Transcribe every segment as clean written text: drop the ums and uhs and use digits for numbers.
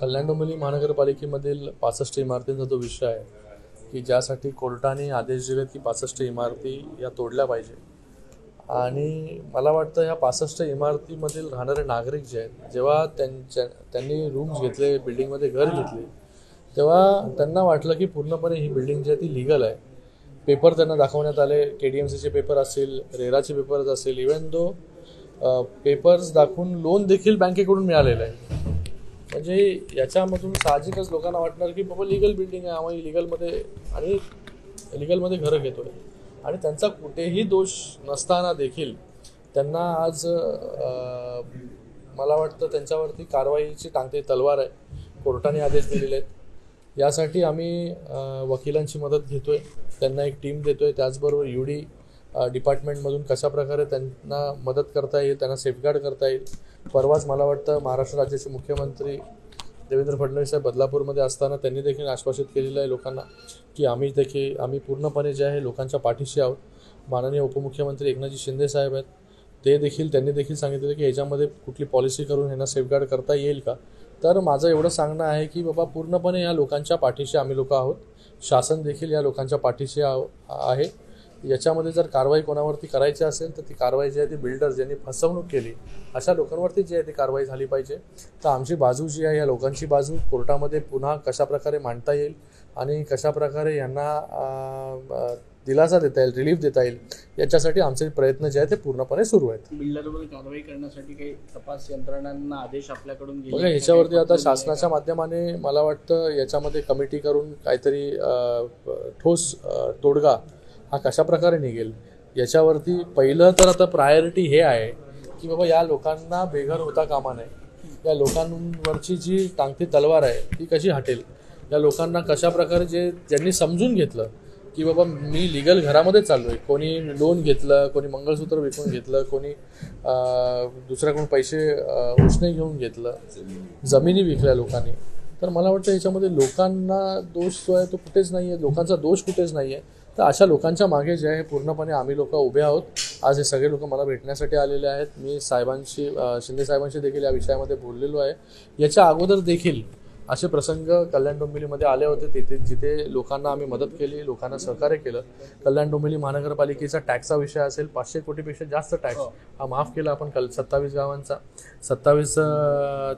कल्याण डोंबिवली महानगरपालिकेमधील 65 इमारतींचा जो विषय आहे की ज्यासाठी कोर्टाने आदेश दिलेत की 65 इमारती या तोडल्या पाहिजे आणि मला वाटतं ह्या 65 इमारतीमधील राहणारे नागरिक जे आहेत जेव्हा त्यांनी रूम्स घेतले, बिल्डिंगमध्ये घर घेतले, तेव्हा त्यांना वाटलं की पूर्णपणे ही बिल्डिंग जी आहे ती लिगल आहे. पेपर त्यांना दाखवण्यात आले, KDMCचे पेपर असतील, रेराचे पेपर्स असतील, इवन दो पेपर्स दाखवून लोन देखील बँकेकडून मिळालेलं आहे. म्हणजे याच्यामधून साहजिकच लोकांना वाटणार की बाबा लिगल बिल्डिंग आहे, आम्ही लिगलमध्ये घरं घेतोय आणि त्यांचा कुठेही दोष नसताना देखील त्यांना आज मला वाटतं त्यांच्यावरती कारवाईची टांगती तलवार आहे. कोर्टाने आदेश दिलेले आहेत. यासाठी आम्ही वकिलांची मदत घेतोय, त्यांना एक टीम देतोय. त्याचबरोबर UD डिपार्टमेंटमधून कशाप्रकारे त्यांना मदत करता येईल, त्यांना सेफगार्ड करता येईल. परवाच मला वाटतं महाराष्ट्र राज्याचे मुख्यमंत्री देवेंद्र फडणवीस साहेब बदलापूरमध्ये असताना त्यांनी देखील आश्वासित केलेलं आहे लोकांना की आम्ही पूर्णपणे जे आहे लोकांच्या पाठीशी आहोत. माननीय उपमुख्यमंत्री एकनाथजी शिंदे साहेब आहेत, त्यांनी देखील सांगितलेलं की याच्यामध्ये कुठली पॉलिसी करून यांना सेफगार्ड करता येईल का. तर माझं एवढं सांगणं आहे की बाबा पूर्णपणे या लोकांच्या पाठीशी आम्ही लोक आहोत. शासन देखील या लोकांच्या पाठीशी आहे. याच्यामध्ये जर कारवाई कोणावरती करायची असेल तर ती कारवाई जी आहे ती बिल्डर ज्यांनी फसवणूक केली अशा लोकांवरती जी आहे ती कारवाई झाली पाहिजे. तर आमची बाजू जी आहे या लोकांची बाजू कोर्टामध्ये पुन्हा कशाप्रकारे मांडता येईल आणि कशाप्रकारे यांना दिलासा देता येईल, रिलीफ देता येईल, याच्यासाठी आमचे प्रयत्न जे आहेत ते पूर्णपणे सुरू आहेत. बिल्डरवर कारवाई करण्यासाठी काही तपास यंत्रणांना आदेश आपल्याकडून गेले? बघा, ह्याच्यावरती आता शासनाच्या माध्यमाने मला वाटतं याच्यामध्ये कमिटी करून काहीतरी ठोस तोडगा हा कशाप्रकारे निघेल याच्यावरती पहिलं तर आता प्रायोरिटी हे आहे की बाबा या लोकांना बेघर होता कामा नये. या लोकांवरची जी टांगती तलवार आहे ती कशी हटेल. या लोकांना कशाप्रकारे ज्यांनी समजून घेतलं की बाबा मी लिगल घरामध्ये चाललो आहे, कोणी लोन घेतलं, कोणी मंगळसूत्र विकून घेतलं, कोणी दुसऱ्याकडून पैसे उसने घेऊन घेतलं, जमिनी विकल्या लोकांनी. तर मला वाटतं याच्यामध्ये लोकांना दोष जो आहे तो कुठेच नाही आहे, लोकांचा दोष कुठेच नाही आहे. तर अशा लोकांच्या मागे जे आहे पूर्णपणे आम्ही लोक उभे आहोत. आज हे सगळे लोक मला भेटण्यासाठी आलेले आहेत. मी शिंदे साहेबांशी देखील या विषयामध्ये बोललेलो आहे. याच्या अगोदर देखील असे प्रसंग कल्याण डोंबिवलीमध्ये आले होते, जिथे लोकांना आम्ही मदत केली, लोकांना सहकार्य केलं. कल्याण डोंबिवली महानगरपालिकेचा टॅक्सचा विषय असेल, 500 कोटीपेक्षा जास्त टॅक्स हा माफ केला आपण 27 गावांचा. 27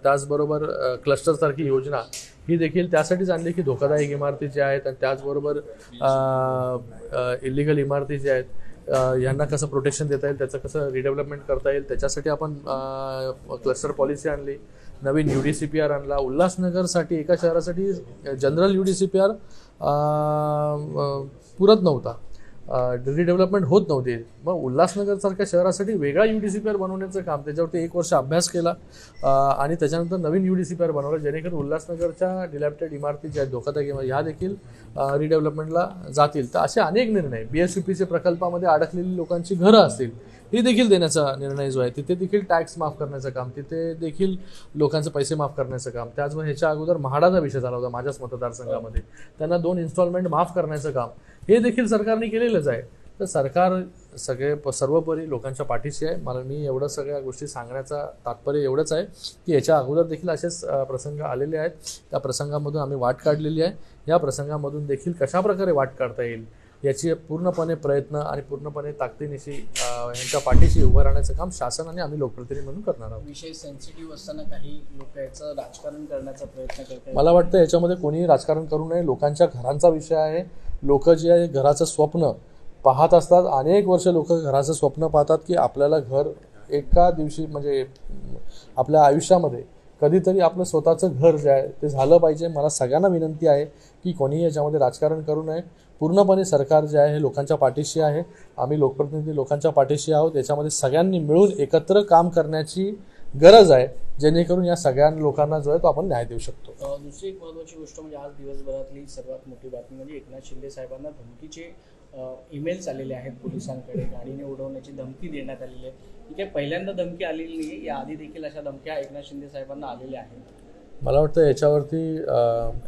त्याचबरोबर क्लस्टरसारखी योजना ही देखील त्यासाठीच आणली की धोकादायक इमारती ज्या आहेत आणि त्याचबरोबर इलिगल इमारती ज्या आहेत यांना कसं प्रोटेक्शन देता येईल, त्याचं कसं रिडेव्हलपमेंट करता येईल, त्याच्यासाठी आपण क्लस्टर पॉलिसी आणली. नवीन UDCPR आणला. उल्हासनगरसाठी एका शहरासाठी जनरल UDCPR पुरत नव्हता, रिडेव्हलपमेंट होत नव्हती. मग उल्हासनगरसारख्या शहरासाठी वेगळा UDCPR बनवण्याचं काम, त्याच्यावरती 1 वर्ष अभ्यास केला आणि त्याच्यानंतर नवीन UDCPR बनवलं जेणेकरून उल्हासनगरच्या डिलॅप्टेड इमारती ज्या आहेत धोकादायक इमारती ह्या देखील रिडेव्हलपमेंटला जातील. तर असे अनेक निर्णय, BSVPC प्रकल्पामध्ये अडकलेली लोकांची घरं असतील ही देखील देण्याचा निर्णय जो आहे, तिथे देखील टॅक्स माफ करण्याचं काम, तिथे देखील लोकांचे पैसे माफ करण्याचं काम. त्याचबरोबर ह्याच्या अगोदर म्हाडाचा विषय झाला होता माझ्याच मतदारसंघामध्ये, त्यांना 2 इन्स्टॉलमेंट माफ करण्याचं काम हे देखील सरकारने केलेलंच आहे. तर सरकार सर्वोपरी लोकांच्या पाठीशी आहे. मी एवढं सगळ्या गोष्टी सांगण्याचा तात्पर्य एवढंच आहे की याच्या अगोदर देखील असेच प्रसंग आलेले आहेत. त्या प्रसंगामधून आम्ही वाट काढलेली आहे. या प्रसंगामधून देखील कशाप्रकारे वाट काढता येईल याची पूर्णपणे प्रयत्न आणि पूर्णपणे ताकदीनिशी यांच्या पाठीशी उभं राहण्याचं काम शासन आणि आम्ही लोकप्रतिनिधी म्हणून करणार आहोत. विषय सेन्सिटिव्ह असताना काही लोक याचं राजकारण करण्याचा प्रयत्न करतात. मला वाटतं याच्यामध्ये कोणीही राजकारण करू नये. लोकांच्या घरांचा विषय आहे. लोक जे आहे घराचं स्वप्न पाहत असतात. अनेक वर्ष लोक घराचं स्वप्न पाहतात की आपल्याला घर एका दिवशी म्हणजे आपल्या आयुष्यामध्ये कधीतरी आपलं स्वतःचं घर जे आहे ते झालं पाहिजे. मला सगळ्यांना विनंती आहे की कोणीही याच्यामध्ये राजकारण करू नये. पूर्णपणे सरकार जे आहे लोकांच्या पाठीशी आहे. आम्ही लोकप्रतिनिधी लोकांच्या पाठीशी आहोत. याच्यामध्ये सगळ्यांनी मिळून एकत्र काम करण्याची गरज आहे जेणेकरून या सगळ्या लोकांना जो आहे तो आपण न्याय देऊ शकतो. दुसरी एक महत्त्वाची गोष्ट म्हणजे आज दिवसभरातली सर्वात मोठी बातमी म्हणजे एकनाथ शिंदे साहेबांना धमकीचे ईमेल्स आलेले आहेत पोलिसांकडे, गाडीने उडवण्याची धमकी देण्यात आलेली आहे. ही काही पहिल्यांदा धमकी आलेली नाही, याआधी देखील अशा धमक्या एकनाथ शिंदे साहेबांना आलेल्या आहेत. मला वाटतं याच्यावरती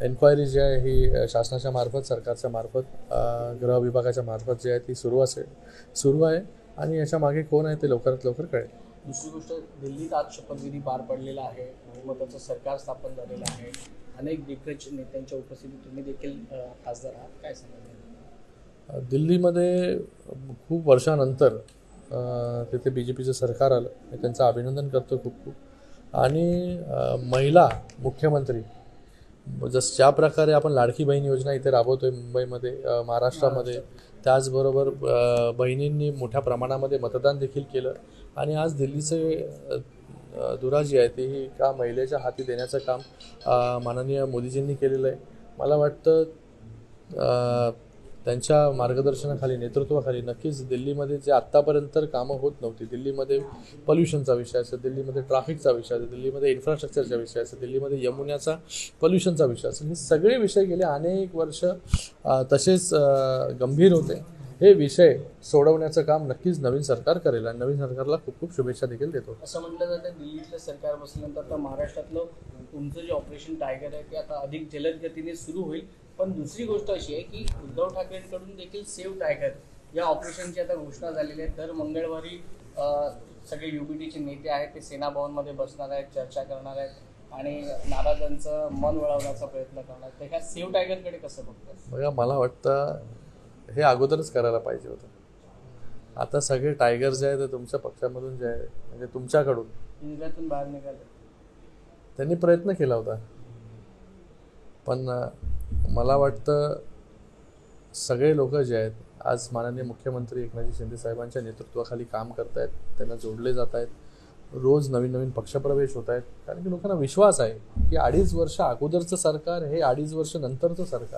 एन्क्वायरी जी आहे ही शासनाच्या मार्फत, सरकारच्या मार्फत, गृह विभागाच्या मार्फत जी आहे ती सुरू आहे आणि याच्या मागे कोण आहे ते लवकरात लवकर कळेल. दुसरी गोष्ट, दिल्लीत आज शपथविधी पार पडलेला आहे, बहुमताचं सरकार स्थापन झालेलं आहे, अनेक दिग्गज नेत्यांच्या उपस्थितीत तुम्ही देखील खासदार आहात, काय सांगाल? दिल्लीमध्ये खूप वर्षानंतर तिथे BJPचं सरकार आलं, मी त्यांचं अभिनंदन करतो खूप खूप. आणि महिला मुख्यमंत्री ज्या प्रकारे आपण लाडकी बहीण योजना इथे राबवतोय मुंबईमध्ये, महाराष्ट्रामध्ये, त्याचबरोबर बहिणींनी मोठ्या प्रमाणामध्ये मतदान देखील केलं. आणि आज दिल्लीचे धुरा जी आहे ती एका महिलेच्या हाती देण्याचं काम माननीय मोदीजींनी केलेलं आहे. मला वाटतं त्यांच्या मार्गदर्शनाखाली, नेतृत्वाखाली नक्कीच दिल्लीमध्ये जे आत्तापर्यंत कामं होत नव्हती, दिल्लीमध्ये पोल्युशनचा विषय असेल, दिल्लीमध्ये ट्रॅफिकचा विषय असेल, दिल्लीमध्ये इन्फ्रास्ट्रक्चरचा विषय असेल, दिल्लीमध्ये यमुनाचा पोल्युशनचा विषय असेल, हे सगळे विषय गेले अनेक वर्ष तसेच गंभीर होते. हे विषय सोडवण्याचं काम नक्कीच नवीन सरकार करेल आणि नवीन सरकारला खूप खूप शुभेच्छा देखील देतो. असं म्हटलं जातं दिल्लीतलं सरकार बसल्यानंतर आता महाराष्ट्रातलं तुमचं जे ऑपरेशन टायगर आहे ते आता अधिक जलद गतीने सुरू होईल. पण दुसरी गोष्ट अशी आहे की उद्धव ठाकरेंकडून देखील सेव्ह टायगर या ऑपरेशनची आता घोषणा झालेली आहे. दर मंगळवारी सगळे UBTचे नेते आहेत ते सेना भवनमध्ये बसणार आहेत, चर्चा करणार आहेत आणि नाराजांचं मन वळवण्याचा प्रयत्न करणार आहेत. तर ह्या सेव्ह टायगरकडे कसं बघतात? बघा, मला वाटतं हे अगोदरच करायला पाहिजे होतं. आता सगळे टायगर जे आहे ते तुमच्या पक्षामधून जे आहे, म्हणजे तुमच्याकडून इंग्रजातून बाहेर निघाले, त्यांनी प्रयत्न केला होता. पण मला वाटतं सगळे लोक जे आहेत आज माननीय मुख्यमंत्री एकनाथजी शिंदे साहेबांच्या नेतृत्वाखाली काम करत आहेत, त्यांना जोडले जात आहेत. रोज नवीन नवीन पक्षप्रवेश होत आहेत, कारण की लोकांना विश्वास आहे की 2.5 वर्ष अगोदरचं सरकार हे 2.5 वर्ष नंतरचं सरकार